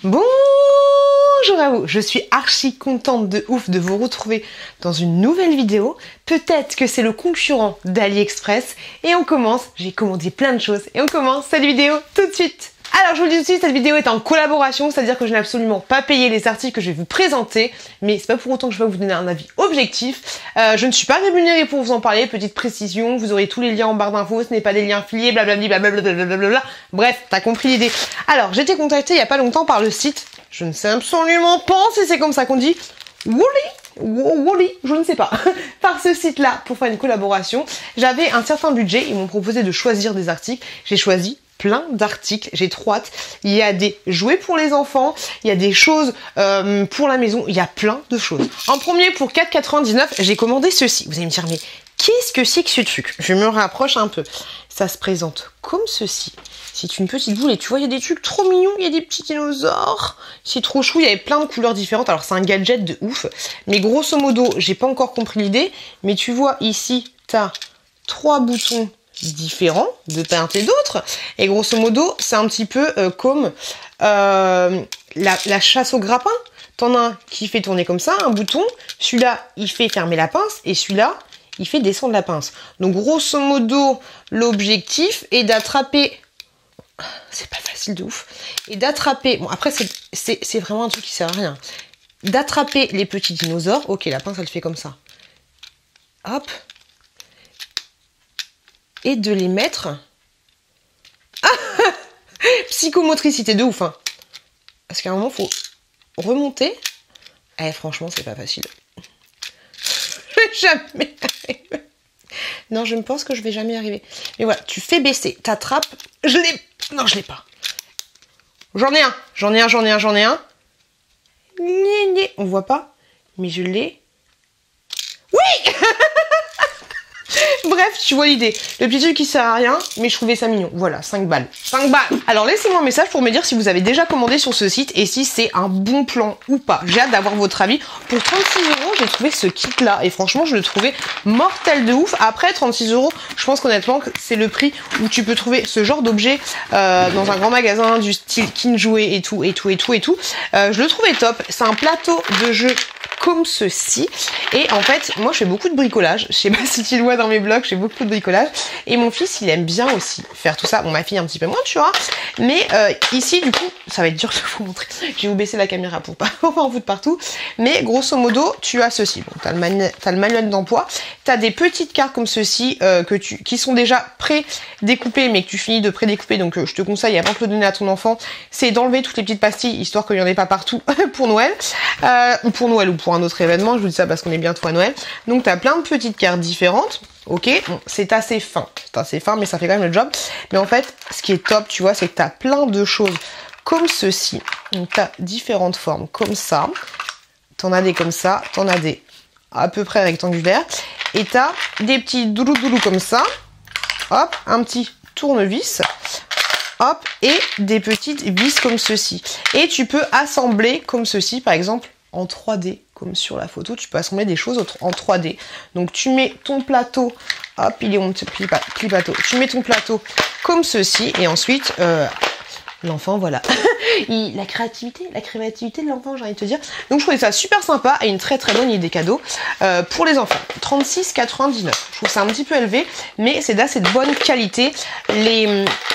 Bonjour à vous, je suis archi contente de ouf de vous retrouver dans une nouvelle vidéo. Peut-être que c'est le concurrent d'AliExpress et on commence, j'ai commandé plein de choses et on commence cette vidéo tout de suite. Alors je vous le dis tout de suite, cette vidéo est en collaboration, c'est-à-dire que je n'ai absolument pas payé les articles que je vais vous présenter, mais c'est pas pour autant que je vais vous donner un avis objectif. Je ne suis pas rémunérée pour vous en parler, petite précision, vous aurez tous les liens en barre d'infos, ce n'est pas des liens affiliés, blablabla, blablabla. Bref, t'as compris l'idée. Alors, j'ai été contactée il y a pas longtemps par le site, je ne sais absolument pas si c'est comme ça qu'on dit, Wally, je ne sais pas, par ce site-là pour faire une collaboration. J'avais un certain budget, ils m'ont proposé de choisir des articles, j'ai choisi plein d'articles, j'ai trop hâte. Il y a des jouets pour les enfants, il y a des choses pour la maison, il y a plein de choses. En premier, pour 4,99 €, j'ai commandé ceci. Vous allez me dire, mais qu'est-ce que c'est que ce truc? Je me rapproche un peu. Ça se présente comme ceci. C'est une petite boule et tu vois, il y a des trucs trop mignons, il y a des petits dinosaures. C'est trop chou, il y avait plein de couleurs différentes. Alors c'est un gadget de ouf. Mais grosso modo, j'ai pas encore compris l'idée. Mais tu vois, ici, t'as 3 boutons différents de part et d'autre. Et grosso modo, c'est un petit peu comme la chasse au grappin. T'en as un qui fait tourner comme ça, un bouton. Celui-là, il fait fermer la pince. Et celui-là, il fait descendre la pince. Donc grosso modo, l'objectif est d'attraper... C'est pas facile de ouf. Et d'attraper... Bon, après, c'est vraiment un truc qui sert à rien. D'attraper les petits dinosaures. Ok, la pince, elle fait comme ça. Hop. Et de les mettre... Psychomotricité de ouf, hein. Parce qu'à un moment, faut remonter. Eh, franchement, c'est pas facile. Jamais arriver. Non, je me pense que je vais jamais y arriver. Mais voilà, tu fais baisser, t'attrapes. Je l'ai... Non, je l'ai pas. J'en ai un. On voit pas, mais je l'ai. Oui. Bref, tu vois l'idée. Le petit truc qui sert à rien, mais je trouvais ça mignon. Voilà, 5 balles. 5 balles. Alors laissez-moi un message pour me dire si vous avez déjà commandé sur ce site et si c'est un bon plan ou pas. J'ai hâte d'avoir votre avis. Pour 36 €, j'ai trouvé ce kit-là et franchement, je le trouvais mortel de ouf. Après, 36 €, je pense qu'honnêtement, c'est le prix où tu peux trouver ce genre d'objet dans un grand magasin du style King Jouet et tout. Je le trouvais top. C'est un plateau de jeu comme ceci. Et en fait, moi, je fais beaucoup de bricolage. Je sais pas si tu le vois dans mes vlogs, je fais beaucoup de bricolage. Et mon fils, il aime bien aussi faire tout ça. Bon, ma fille un petit peu moins, tu vois. Mais ici, du coup, ça va être dur de vous montrer. Je vais vous baisser la caméra pour pas en foutre partout. Mais grosso modo, tu as ceci. Bon, t'as le manuel d'emploi. T'as des petites cartes comme ceci qui sont déjà pré-découpées, mais que tu finis de pré-découper. Donc, je te conseille, avant de le donner à ton enfant, c'est d'enlever toutes les petites pastilles, histoire qu'il n'y en ait pas partout pour Noël. Ou pour Noël ou pour un autre événement. Je vous dis ça parce qu'on est bientôt à Noël. Donc, t'as plein de petites cartes différentes. Ok, bon, c'est assez fin, mais ça fait quand même le job. Mais en fait, ce qui est top, tu vois, c'est que tu as plein de choses comme ceci. Donc, tu as différentes formes comme ça. Tu en as des comme ça, tu en as des à peu près rectangulaires. Et tu as des petits doulou comme ça. Hop, un petit tournevis. Hop, et des petites vis comme ceci. Et tu peux assembler comme ceci, par exemple, en 3D, comme sur la photo, tu peux assembler des choses en 3D. Donc tu mets ton plateau, hop, il est mon petit plateau, tu mets ton plateau comme ceci, et ensuite, l'enfant, voilà. La créativité de l'enfant, j'ai envie de te dire. Donc je trouvais ça super sympa et une très très bonne idée cadeau pour les enfants. 36,99 €. Je trouve ça un petit peu élevé, mais c'est d'assez de bonne qualité.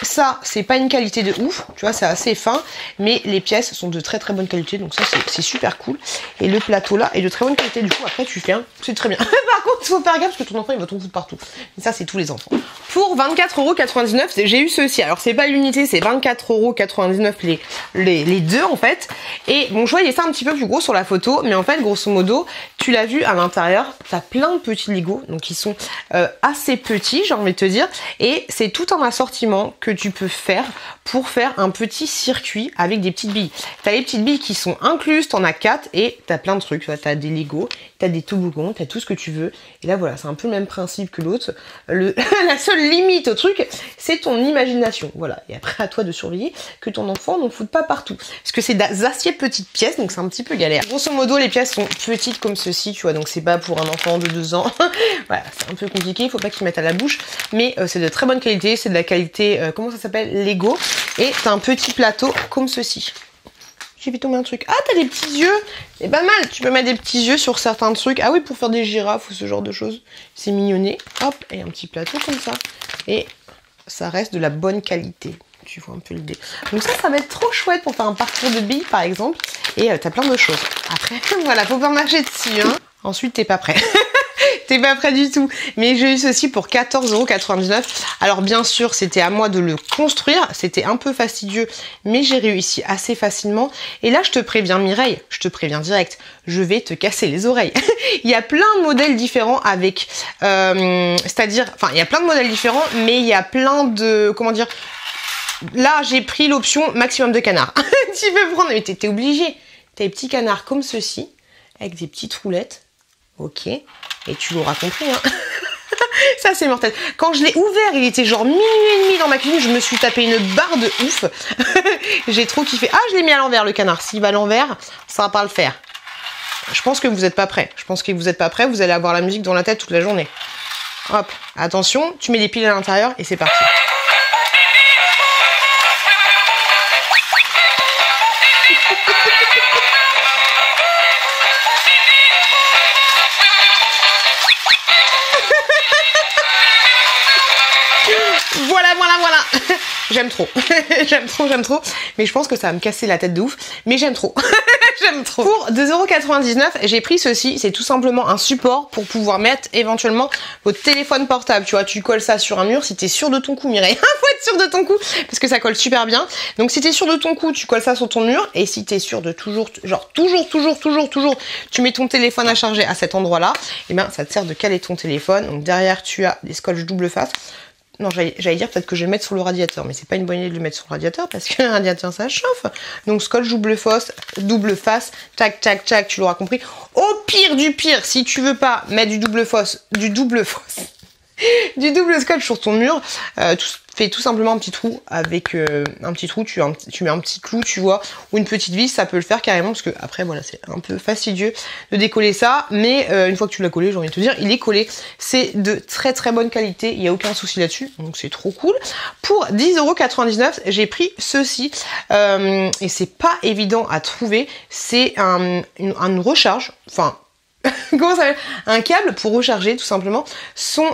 Ça, c'est pas une qualité de ouf, tu vois, c'est assez fin, mais les pièces sont de très très bonne qualité, donc ça c'est super cool. Et le plateau là est de très bonne qualité, du coup après tu fais un, c'est très bien. Par contre, il faut faire gaffe parce que ton enfant il va t'en foutre partout. Mais ça c'est tous les enfants. Pour 24,99 €, j'ai eu ceci. Alors c'est pas l'unité, c'est 24,99 € les deux en fait. Et bon, je voyais ça un petit peu plus gros sur la photo, mais en fait grosso modo, tu l'as vu à l'intérieur, t'as plein de petits Lego, donc ils sont assez petits, j'ai envie de te dire, et c'est tout un assortiment que tu peux faire pour faire un petit circuit avec des petites billes. T'as les petites billes qui sont incluses, t'en as 4 et t'as plein de trucs. T'as des Lego, t'as des toboggans, t'as tout ce que tu veux. Et là voilà, c'est un peu le même principe que l'autre. La seule limite au truc, c'est ton imagination. Voilà. Et après à toi de surveiller que ton enfant n'en foute pas partout. Parce que c'est des assez petites pièces, donc c'est un petit peu galère. Grosso modo, les pièces sont petites comme ceci, tu vois, donc c'est pas pour un enfant de 2 ans. Voilà, c'est un peu compliqué, il faut pas qu'il mette à la bouche. Mais c'est de très bonne qualité, c'est de la qualité, comment ça s'appelle, Lego. Et t'as un petit plateau comme ceci. J'ai fait tomber un truc. Ah, t'as des petits yeux. C'est pas mal. Tu peux mettre des petits yeux sur certains trucs. Ah oui, pour faire des girafes ou ce genre de choses. C'est mignonné. Hop, et un petit plateau comme ça. Et ça reste de la bonne qualité. Tu vois un peu l'idée. Donc ça va être trop chouette pour faire un parcours de billes, par exemple. Et t'as plein de choses. Après, voilà, faut pas marcher dessus, hein. Ensuite, t'es pas prêt. T'es pas prêt du tout. Mais j'ai eu ceci pour 14,99 €. Alors bien sûr, c'était à moi de le construire. C'était un peu fastidieux, mais j'ai réussi assez facilement. Et là, je te préviens Mireille, je te préviens direct, je vais te casser les oreilles. Il y a plein de modèles différents avec... c'est-à-dire... Enfin, il y a plein de modèles différents, mais il y a plein de... Comment dire? Là, j'ai pris l'option maximum de canards. Tu peux prendre... Mais t'es obligé. T'as des petits canards comme ceci, avec des petites roulettes. Ok, et tu l'auras compris, hein. Ça c'est mortel. Quand je l'ai ouvert, il était genre minuit et demi dans ma cuisine, je me suis tapé une barre de ouf. J'ai trop kiffé. Ah, je l'ai mis à l'envers le canard. S'il va à l'envers, ça va pas le faire. Je pense que vous n'êtes pas prêts. Je pense que vous n'êtes pas prêts, vous allez avoir la musique dans la tête toute la journée. Hop, attention, tu mets des piles à l'intérieur et c'est parti. Voilà. J'aime trop. j'aime trop. Mais je pense que ça va me casser la tête de ouf. Mais j'aime trop. J'aime trop. Pour 2,99 €, j'ai pris ceci. C'est tout simplement un support pour pouvoir mettre éventuellement votre téléphone portable. Tu vois, tu colles ça sur un mur si t'es sûr de ton coup, Mireille. Faut être sûr de ton coup parce que ça colle super bien. Donc si t'es sûr de ton coup, tu colles ça sur ton mur. Et si t'es sûr de toujours, tu mets ton téléphone à charger à cet endroit-là, et ben ça te sert de caler ton téléphone. Donc derrière, tu as des scotch double face. Non, j'allais dire peut-être que je vais le mettre sur le radiateur, mais c'est pas une bonne idée de le mettre sur le radiateur parce que le radiateur ça chauffe. Donc scotch double face, tac, tu l'auras compris. Au pire du pire, si tu veux pas mettre du double scotch sur ton mur, fais tout simplement un petit trou avec un petit trou, tu mets un petit clou, tu vois, ou une petite vis, ça peut le faire carrément, parce que après voilà, c'est un peu fastidieux de décoller ça, mais une fois que tu l'as collé, j'ai envie de te dire, il est collé, c'est de très bonne qualité, il n'y a aucun souci là-dessus, donc c'est trop cool. Pour 10,99 €, j'ai pris ceci, et c'est pas évident à trouver, c'est une recharge, enfin... Comment ça s'appelle? Un câble pour recharger tout simplement son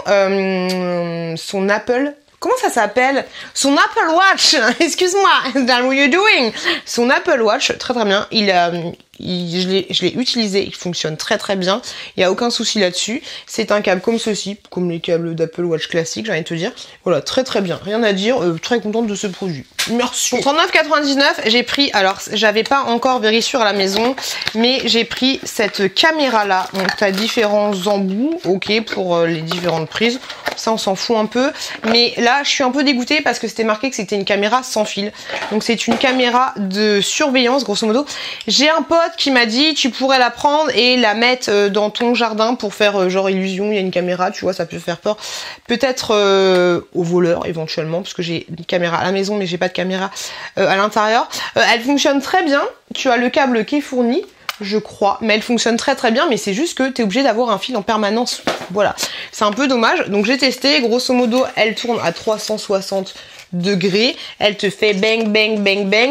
Apple. Comment ça s'appelle? Son Apple Watch. Excuse-moi. That's what you're doing. Son Apple Watch, très bien. Je l'ai utilisé, il fonctionne très bien. Il n'y a aucun souci là-dessus. C'est un câble comme ceci, comme les câbles d'Apple Watch classiques, j'ai envie de te dire. Voilà, très bien. Rien à dire. Très contente de ce produit. Merci. Pour 39,99 €, j'ai pris, alors j'avais pas encore vérifié à la maison, mais j'ai pris cette caméra là. Donc t'as différents embouts, ok, pour les différentes prises. Ça on s'en fout un peu. Mais là je suis un peu dégoûtée parce que c'était marqué que c'était une caméra sans fil. Donc c'est une caméra de surveillance grosso modo. J'ai un pote qui m'a dit tu pourrais la prendre et la mettre dans ton jardin pour faire genre illusion, il y a une caméra, tu vois, ça peut faire peur. Peut-être aux voleurs éventuellement, parce que j'ai une caméra à la maison mais j'ai pas de caméra à l'intérieur. Elle fonctionne très bien, tu as le câble qui est fourni, je crois, mais elle fonctionne très bien, mais c'est juste que tu es obligé d'avoir un fil en permanence. Voilà, c'est un peu dommage. Donc j'ai testé, grosso modo elle tourne à 360 degrés, elle te fait bang,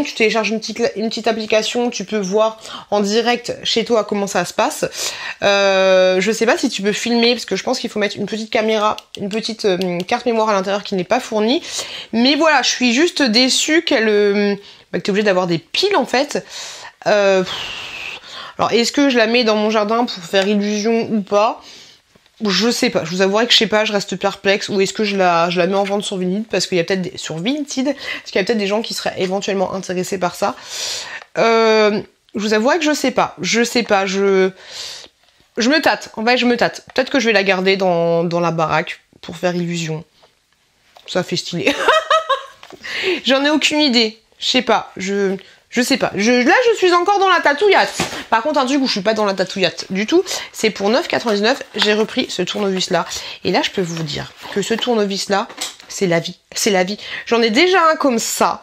tu télécharges une petite application, tu peux voir en direct chez toi comment ça se passe. Je sais pas si tu peux filmer, parce que je pense qu'il faut mettre une petite caméra, une petite carte mémoire à l'intérieur qui n'est pas fournie, mais voilà, je suis juste déçue que t'es obligé d'avoir des piles en fait. Alors est-ce que je la mets dans mon jardin pour faire illusion ou pas? Je sais pas, je vous avouerai que je sais pas, je reste perplexe. Ou est-ce que je la mets en vente sur Vinted, parce qu'il y a peut-être des gens qui seraient éventuellement intéressés par ça. Je vous avouerai que je sais pas, je me tâte, en fait je me tâte. Peut-être que je vais la garder dans la baraque pour faire illusion. Ça fait stylé. J'en ai aucune idée, je sais pas, je sais pas. Là, je suis encore dans la tatouillate. Par contre, un truc où je suis pas dans la tatouillate du tout, c'est pour 9,99 €, j'ai repris ce tournevis-là. Et là, je peux vous dire que ce tournevis-là, c'est la vie. C'est la vie. J'en ai déjà un comme ça.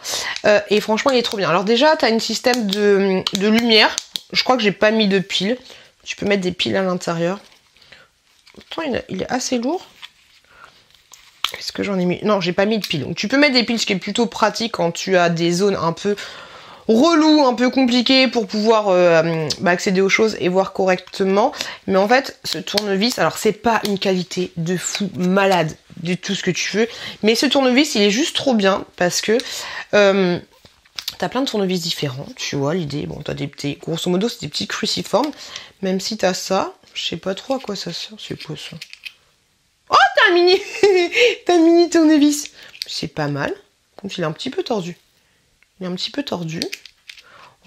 Et franchement, il est trop bien. Alors déjà, tu as un système de lumière. Je crois que j'ai pas mis de piles. Tu peux mettre des piles à l'intérieur. Attends, il est assez lourd. Est-ce que j'en ai mis? Non, j'ai pas mis de piles. Donc tu peux mettre des piles, ce qui est plutôt pratique quand tu as des zones un peu... relou, un peu compliqué pour pouvoir accéder aux choses et voir correctement. Mais en fait, ce tournevis, alors c'est pas une qualité de fou malade de tout ce que tu veux, mais ce tournevis, il est juste trop bien parce que t'as plein de tournevis différents, tu vois l'idée. Bon, t'as des petits, grosso modo, c'est des petits cruciformes. Même si t'as ça, je sais pas trop à quoi ça sert, c'est quoi ça? Oh, t'as un mini, t'as un mini tournevis. C'est pas mal. Donc il est un petit peu tordu. Il est un petit peu tordu.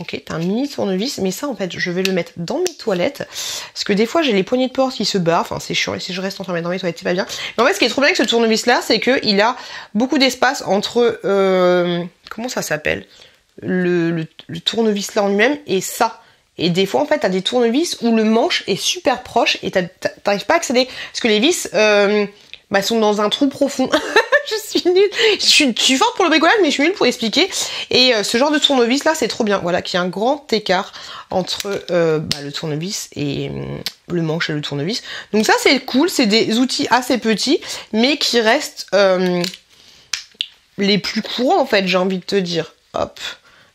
Ok, t'as un mini tournevis, mais ça en fait, je vais le mettre dans mes toilettes. Parce que des fois, j'ai les poignées de porte qui se barrent. Enfin, c'est chiant. Et si je reste enfermée dans mes toilettes, c'est pas bien. Mais en fait, ce qui est trop bien avec ce tournevis-là, c'est qu'il a beaucoup d'espace entre... comment ça s'appelle, le tournevis là en lui-même et ça. Et des fois, en fait, t'as des tournevis où le manche est super proche et t'arrives pas à accéder. Parce que les vis sont dans un trou profond. Je suis nulle. Je suis forte pour le bricolage, mais je suis nulle pour expliquer. Et ce genre de tournevis là, c'est trop bien. Voilà, qu'il y a un grand écart entre le tournevis et le manche et le tournevis. Donc ça, c'est cool. C'est des outils assez petits, mais qui restent les plus courants, en fait, j'ai envie de te dire. Hop.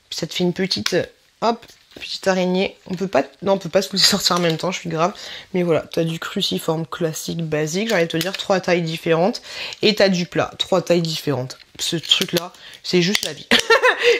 Ça te fait une petite... hop. Petite araignée, on peut pas se les sortir en même temps, je suis grave. Mais voilà, t'as du cruciforme classique, basique, j'ai envie de te dire 3 tailles différentes. Et t'as du plat, 3 tailles différentes. Ce truc-là, c'est juste la vie.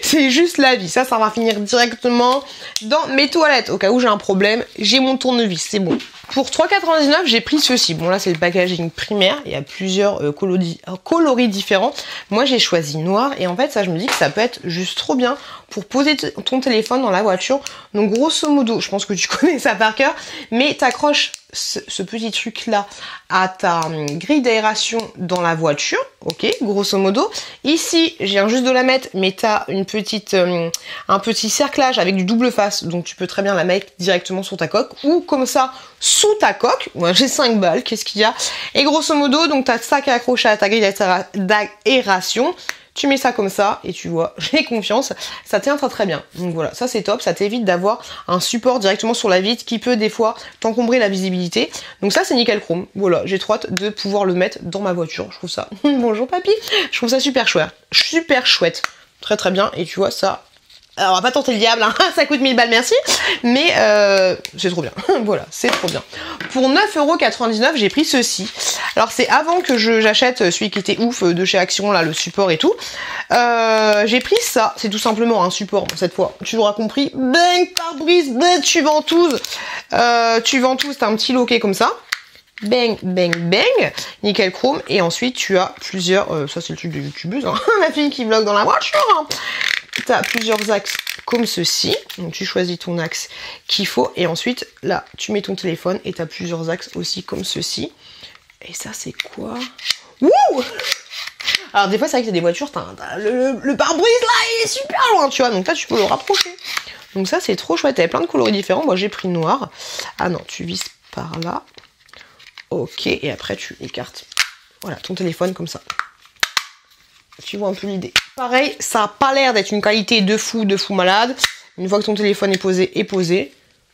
C'est juste la vie. Ça va finir directement dans mes toilettes. Au cas où j'ai un problème, j'ai mon tournevis, c'est bon. Pour 3,99 €, j'ai pris ceci. Bon là, c'est le packaging primaire. Il y a plusieurs coloris différents. Moi, j'ai choisi noir. Et en fait, ça, je me dis que ça peut être juste trop bien pour poser ton téléphone dans la voiture. Donc, grosso modo, je pense que tu connais ça par cœur. Mais t'accroches ce petit truc-là à ta grille d'aération dans la voiture. Ok, grosso modo. Ici, je viens juste de la mettre, mais t'as une petite, un petit cerclage avec du double face. Donc, tu peux très bien la mettre directement sur ta coque. Ou comme ça, sous ta coque. Moi, j'ai 5 balles. Qu'est-ce qu'il y a? Et grosso modo, donc, t'as ça qui est accroché à ta grille d'aération. Tu mets ça comme ça et tu vois, j'ai confiance, ça tient très très bien. Donc voilà, ça c'est top, ça t'évite d'avoir un support directement sur la vitre qui peut des fois t'encombrer la visibilité. Donc ça c'est nickel chrome. Voilà, j'ai trop hâte de pouvoir le mettre dans ma voiture. Je trouve ça, bonjour papy, je trouve ça super chouette. Super chouette. Très très bien. Et tu vois ça... Alors on va pas tenter le diable, hein. Ça coûte 1000 balles, merci. Mais c'est trop bien. Voilà, c'est trop bien. Pour 9,99 €, j'ai pris ceci. Alors c'est avant que j'achète celui qui était ouf de chez Action, là, le support et tout. J'ai pris ça. C'est tout simplement un support, cette fois. Tu l'auras compris. Bang, pare-brise, bang, tu ventouse. Tu ventouses, t'as un petit loquet comme ça. Bang, bang, bang, nickel chrome. Et ensuite, tu as plusieurs... ça, c'est le truc de youtubeuse, hein. La fille qui vlog dans la voiture, hein. Tu as plusieurs axes comme ceci. Donc, tu choisis ton axe qu'il faut. Et ensuite, là, tu mets ton téléphone et tu as plusieurs axes aussi comme ceci. Et ça, c'est quoi? Wouh! Alors, des fois, c'est vrai que c'est des voitures, le pare-brise, là, il est super loin, tu vois. Donc là, tu peux le rapprocher. Donc ça, c'est trop chouette. Il y a plein de coloris différents. Moi, j'ai pris noir. Ah non, tu vises par là. Ok, et après, tu écartes. Voilà, ton téléphone comme ça. Tu vois un peu l'idée. Pareil, ça n'a pas l'air d'être une qualité de fou malade. Une fois que ton téléphone est posé,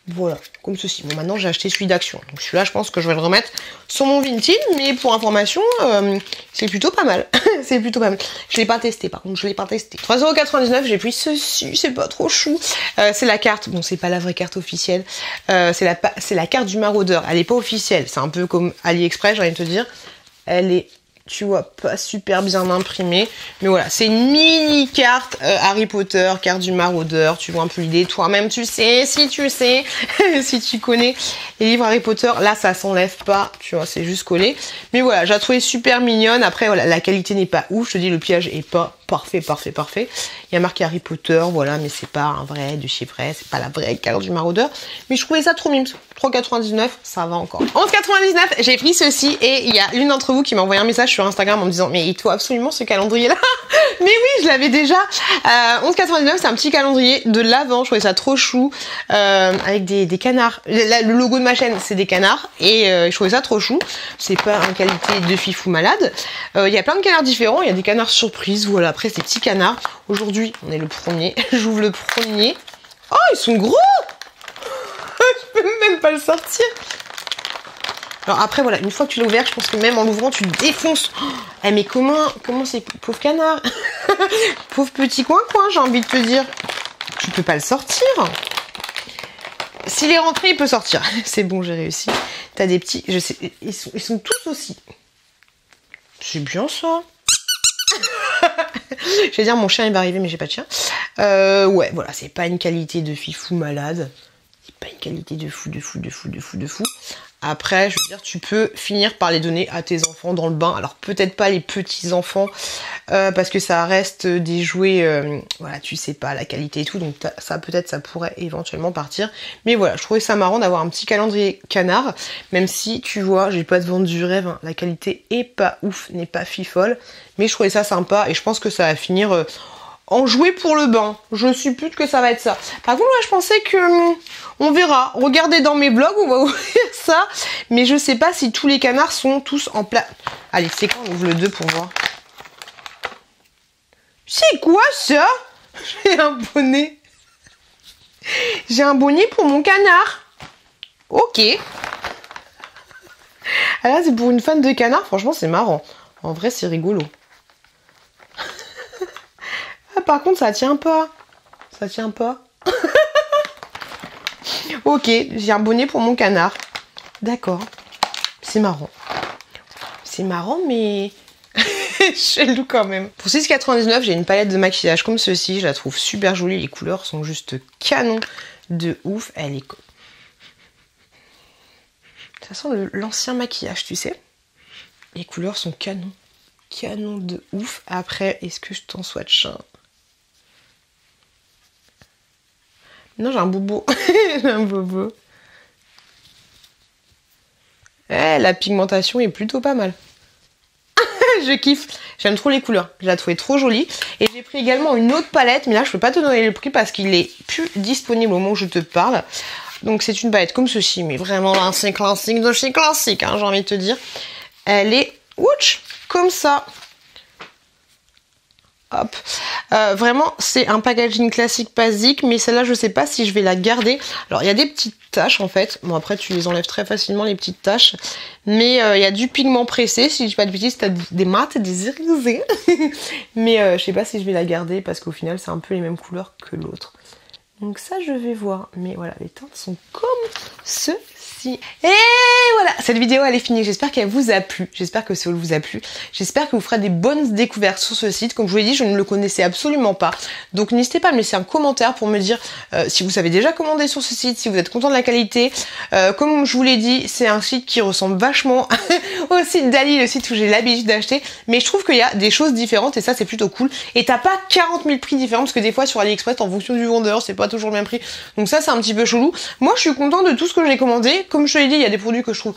voilà, comme ceci. Bon, maintenant j'ai acheté celui d'Action. Donc celui-là, je pense que je vais le remettre sur mon Vinted, mais pour information, c'est plutôt pas mal. C'est plutôt pas mal. Je l'ai pas testé, par contre, je l'ai pas testé. 3,99 €, j'ai pris ceci, c'est pas trop chou. C'est la carte, bon, c'est pas la vraie carte officielle. C'est la carte du maraudeur. Elle est pas officielle. C'est un peu comme AliExpress, j'ai envie de te dire. Elle est... Tu vois, pas super bien imprimé. Mais voilà, c'est une mini carte Harry Potter, carte du maraudeur. Tu vois un peu l'idée. Toi-même, tu sais, si tu sais, si tu connais les livres Harry Potter. Là, ça s'enlève pas. Tu vois, c'est juste collé. Mais voilà, j'ai trouvé super mignonne. Après, voilà, la qualité n'est pas ouf. Je te dis, le pliage est pas parfait. Il y a marqué Harry Potter, voilà, mais c'est pas un vrai de chez vrai. C'est pas la vraie carte du maraudeur. Mais je trouvais ça trop mime. 3,99 €, ça va encore. 11,99 €, j'ai pris ceci et il y a l'une d'entre vous qui m'a envoyé un message sur Instagram en me disant mais il faut absolument ce calendrier là. Mais oui, je l'avais déjà. 11,99 €, c'est un petit calendrier de l'Avent. Je trouvais ça trop chou avec des canards. Le logo de ma chaîne, c'est des canards et je trouvais ça trop chou. C'est pas une qualité de fifou malade. Il y a plein de canards différents. Il y a des canards surprises. Voilà, après ces petits canards. Aujourd'hui, on est le premier. J'ouvre le premier. Oh, ils sont gros. Je peux même pas le sortir. Alors après, voilà, une fois que tu l'as ouvert, je pense que même en l'ouvrant, tu le défonces. Oh, mais comment c'est... Pauvre canard. Pauvre petit coin, j'ai envie de te dire. Tu peux pas le sortir. S'il est rentré, il peut sortir. C'est bon, j'ai réussi. T'as des petits... Je sais, ils sont tous aussi. C'est bien ça. Je vais dire, mon chien il va arriver, mais j'ai pas de chien. Ouais, voilà, c'est pas une qualité de fifou malade. C'est pas une qualité de fou. Après, je veux dire, tu peux finir par les donner à tes enfants dans le bain. Alors, peut-être pas les petits enfants, parce que ça reste des jouets, voilà, tu sais pas la qualité et tout. Donc, ça, peut-être, ça pourrait éventuellement partir. Mais voilà, je trouvais ça marrant d'avoir un petit calendrier canard. Même si, tu vois, j'ai pas de vente du rêve. Hein. La qualité est pas ouf, n'est pas fifole. Mais je trouvais ça sympa et je pense que ça va finir... en jouet pour le bain. Je suppute que ça va être ça. Par contre, moi, je pensais que... on verra. Regardez dans mes vlogs, on va ouvrir ça. Mais je sais pas si tous les canards sont tous en plat. Allez, c'est quand on ouvre le 2 pour voir. C'est quoi ça? J'ai un bonnet. J'ai un bonnet pour mon canard. Ok. Ah là, c'est pour une fan de canard. Franchement, c'est marrant. En vrai, c'est rigolo. Par contre, ça tient pas. Ça tient pas. Ok, j'ai un bonnet pour mon canard. D'accord. C'est marrant. C'est marrant, mais... chelou quand même. Pour 6,99, j'ai une palette de maquillage comme ceci. Je la trouve super jolie. Les couleurs sont juste canon de ouf. Elle est... ça sent l'ancien maquillage, tu sais. Les couleurs sont canon. Canon de ouf. Après, est-ce que je t'en swatch un? Non, j'ai un bobo. J'ai un bobo. Eh, la pigmentation est plutôt pas mal. Je kiffe. J'aime trop les couleurs. Je la trouvais trop jolie. Et j'ai pris également une autre palette. Mais là, je peux pas te donner le prix parce qu'il est plus disponible au moment où je te parle. Donc, c'est une palette comme ceci. Mais vraiment, là, c'est classique de chez classique, hein, j'ai envie de te dire. Elle est, ouch, comme ça. Hop. Vraiment, c'est un packaging classique basique, mais celle-là, je sais pas si je vais la garder. Alors, il y a des petites taches, en fait. Bon, après, tu les enlèves très facilement, les petites taches. Mais il y a du pigment pressé. Si je dis pas de bêtises, t'as des mates et des irisés. Mais je sais pas si je vais la garder, parce qu'au final, c'est un peu les mêmes couleurs que l'autre. Donc ça, je vais voir. Mais voilà, les teintes sont comme ceci. Et voilà, cette vidéo elle est finie. J'espère qu'elle vous a plu. J'espère que ce haul vous a plu. J'espère que vous ferez des bonnes découvertes sur ce site. Comme je vous l'ai dit, je ne le connaissais absolument pas. Donc n'hésitez pas à me laisser un commentaire pour me dire si vous avez déjà commandé sur ce site, si vous êtes content de la qualité. Comme je vous l'ai dit, c'est un site qui ressemble vachement au site d'Ali, le site où j'ai l'habitude d'acheter. Mais je trouve qu'il y a des choses différentes et ça c'est plutôt cool. Et t'as pas 40 000 prix différents parce que des fois sur AliExpress, en fonction du vendeur, c'est pas toujours le même prix. Donc ça c'est un petit peu chelou. Moi je suis contente de tout ce que j'ai commandé. Comme je te l'ai dit, il y a des produits que je trouve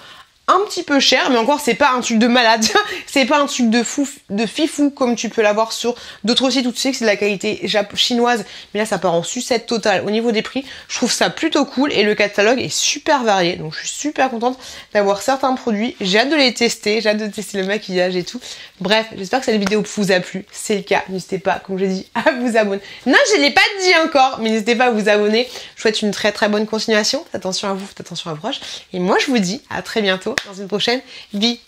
un petit peu cher, mais encore c'est pas un truc de malade, c'est pas un truc de fou, de fifou comme tu peux l'avoir sur d'autres sites où tu sais que c'est de la qualité chinoise, mais là ça part en sucette totale. Au niveau des prix, je trouve ça plutôt cool et le catalogue est super varié, donc je suis super contente d'avoir certains produits. J'ai hâte de les tester, j'ai hâte de tester le maquillage et tout. Bref, j'espère que cette vidéo vous a plu. C'est le cas, n'hésitez pas, comme j'ai dit, à vous abonner. Non, je l'ai pas dit encore, mais n'hésitez pas à vous abonner. Je vous souhaite une très très bonne continuation. Faites attention à vous, faites attention à vos proches. Et moi je vous dis à très bientôt dans une prochaine vidéo.